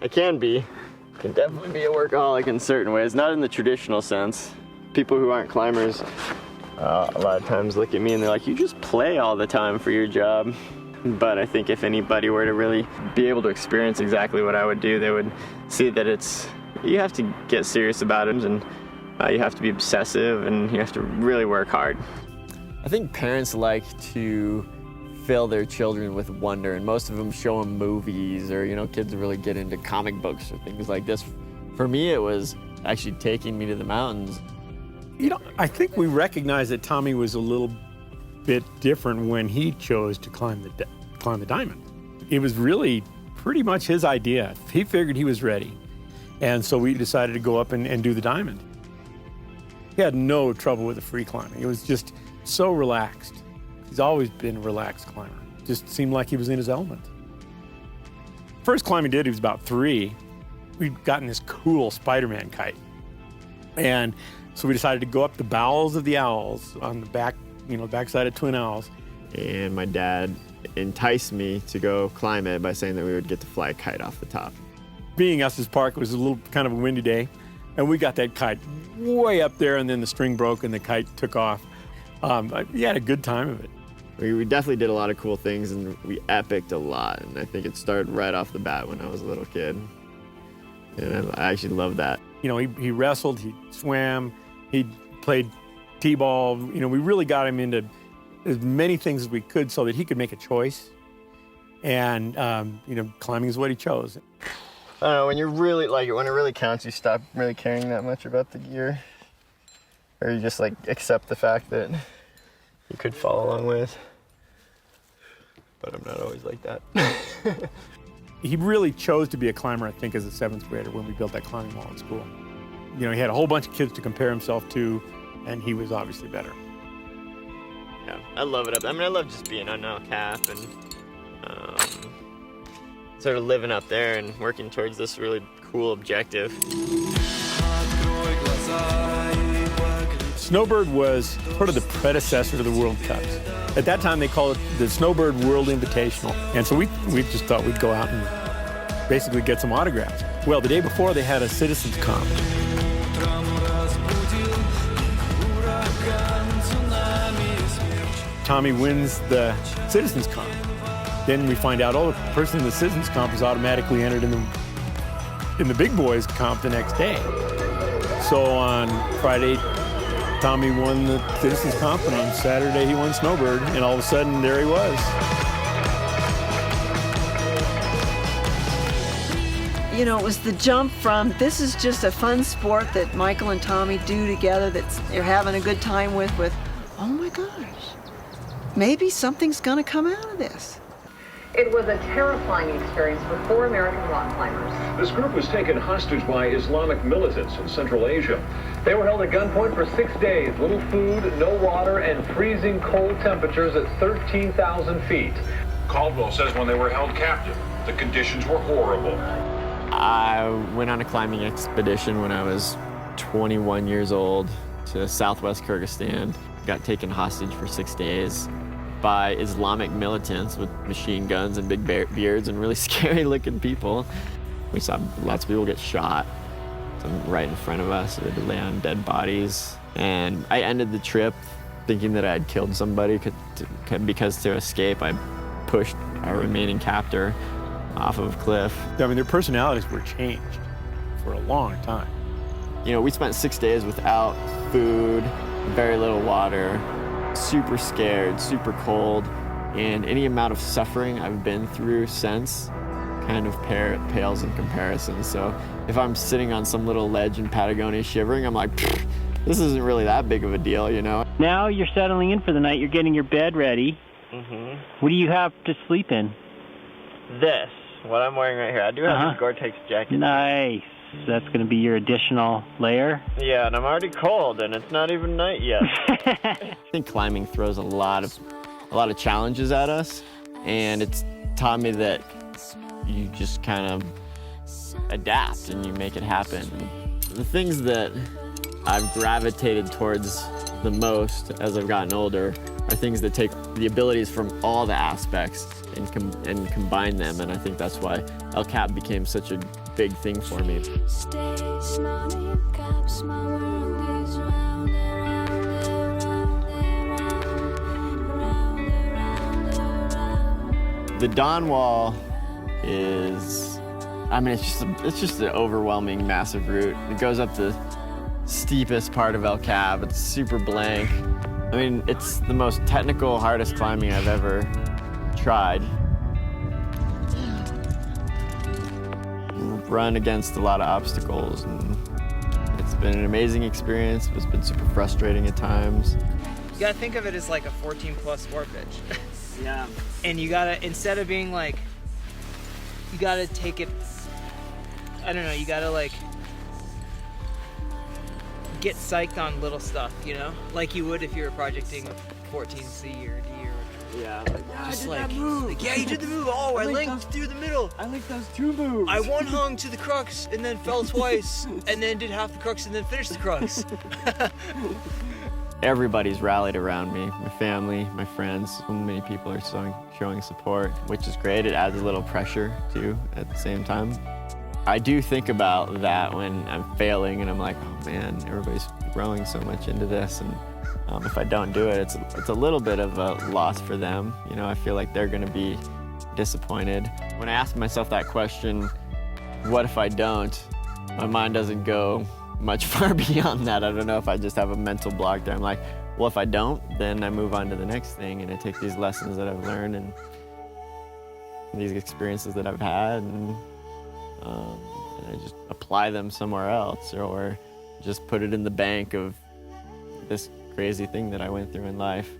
I can definitely be a workaholic in certain ways, not in the traditional sense. People who aren't climbers a lot of times look at me and they're like, you just play all the time for your job. But I think if anybody were to really be able to experience exactly what I would do, they would see that you have to get serious about it, and you have to be obsessive, and you have to really work hard. I think parents like to fill their children with wonder, and most of them show them movies, or kids really get into comic books or things like this. For me, it was actually taking me to the mountains. I think we recognize that Tommy was a little bit different when he chose to climb the diamond. It was really pretty much his idea. He figured he was ready, and so we decided to go up and do the diamond. He had no trouble with the free climbing. It was just so relaxed. He's always been a relaxed climber. Just seemed like he was in his element. First climb he did, he was about 3. We'd gotten this cool Spider-Man kite. And so we decided to go up the bowels of the owls on the back, backside of Twin Owls. And my dad enticed me to go climb it by saying that we would get to fly a kite off the top. Being Estes Park, it was a little kind of a windy day, and we got that kite way up there, and then the string broke and the kite took off. We had a good time of it. We definitely did a lot of cool things, and we epicked a lot, and I think it started right off the bat when I was a little kid. And I actually loved that. He wrestled, he swam, he played t-ball. We really got him into as many things as we could so that he could make a choice. And, climbing is what he chose. I don't know, when you're really, when it really counts, you stop really caring that much about the gear. Or you just, accept the fact that you could follow along with. But I'm not always like that. He really chose to be a climber, I think, as a 7th grader when we built that climbing wall at school. He had a whole bunch of kids to compare himself to, and he was obviously better. Yeah, I love it. I love just being on El Cap and sort of living up there and working towards this really cool objective. Snowbird was sort of the predecessor to the World Cups. At that time, they called it the Snowbird World Invitational. And so we just thought we'd go out and basically get some autographs. Well, the day before, they had a citizens comp. Tommy wins the citizens comp. Then we find out, the person in the citizens comp is automatically entered in the big boys comp the next day. So on Friday, Tommy won the citizens comp, and on Saturday he won Snowbird, and all of a sudden there he was. It was the jump from this is just a fun sport that Michael and Tommy do together that they're having a good time with, oh my gosh, maybe something's gonna come out of this. It was a terrifying experience for 4 American rock climbers. This group was taken hostage by Islamic militants in Central Asia. They were held at gunpoint for 6 days. Little food, no water, and freezing cold temperatures at 13,000 feet. Caldwell says when they were held captive, the conditions were horrible. I went on a climbing expedition when I was 21 years old to southwest Kyrgyzstan. Got taken hostage for 6 days by Islamic militants with machine guns and big beards and really scary looking people. We saw lots of people get shot, some right in front of us. We had to lay on dead bodies. And I ended the trip thinking that I had killed somebody because to escape, I pushed our remaining captor off of a cliff. Their personalities were changed for a long time. We spent 6 days without food, very little water, super scared, super cold, and any amount of suffering I've been through since kind of pales in comparison. So if I'm sitting on some little ledge in Patagonia shivering, I'm like, this isn't really that big of a deal, Now you're settling in for the night. You're getting your bed ready. Mm-hmm. What do you have to sleep in? This, what I'm wearing right here. I do have this Gore-Tex jacket. Nice. That's going to be your additional layer? Yeah, and I'm already cold, and it's not even night yet. I think climbing throws a lot of challenges at us, and it's taught me that you just kind of adapt and you make it happen. The things that I've gravitated towards the most as I've gotten older are things that take the abilities from all the aspects and combine them, and I think that's why El Cap became such a big thing for me. The Dawn Wall is, I mean, it's just an overwhelming, massive route. It goes up the steepest part of El Cap. It's super blank. I mean, it's the most technical, hardest climbing I've ever tried. Run against a lot of obstacles, and it's been an amazing experience. It's been super frustrating at times. You gotta think of it as like a 14+ sport pitch. Yeah. And you gotta, instead of being like, you gotta take it, I don't know, you gotta like get psyched on little stuff, you know? Like you would if you were projecting 14C or D or Yeah. just like, yeah, you did the move. Oh, I linked through the middle. I like those 2 moves. I one hung to the crux and then fell twice and then did half the crux and then finished the crux. Everybody's rallied around me, my family, my friends. So many people are showing support, which is great. It adds a little pressure too at the same time. I do think about that when I'm failing and I'm like, oh man, everybody's throwing so much into this, and if I don't do it, it's a little bit of a loss for them. You know, I feel like they're gonna be disappointed. When I ask myself that question, what if I don't, my mind doesn't go much far beyond that. I don't know if I just have a mental block there. I'm like, well, if I don't, then I move on to the next thing, and I take these lessons that I've learned and these experiences that I've had, and I just apply them somewhere else, or just put it in the bank of this crazy thing that I went through in life.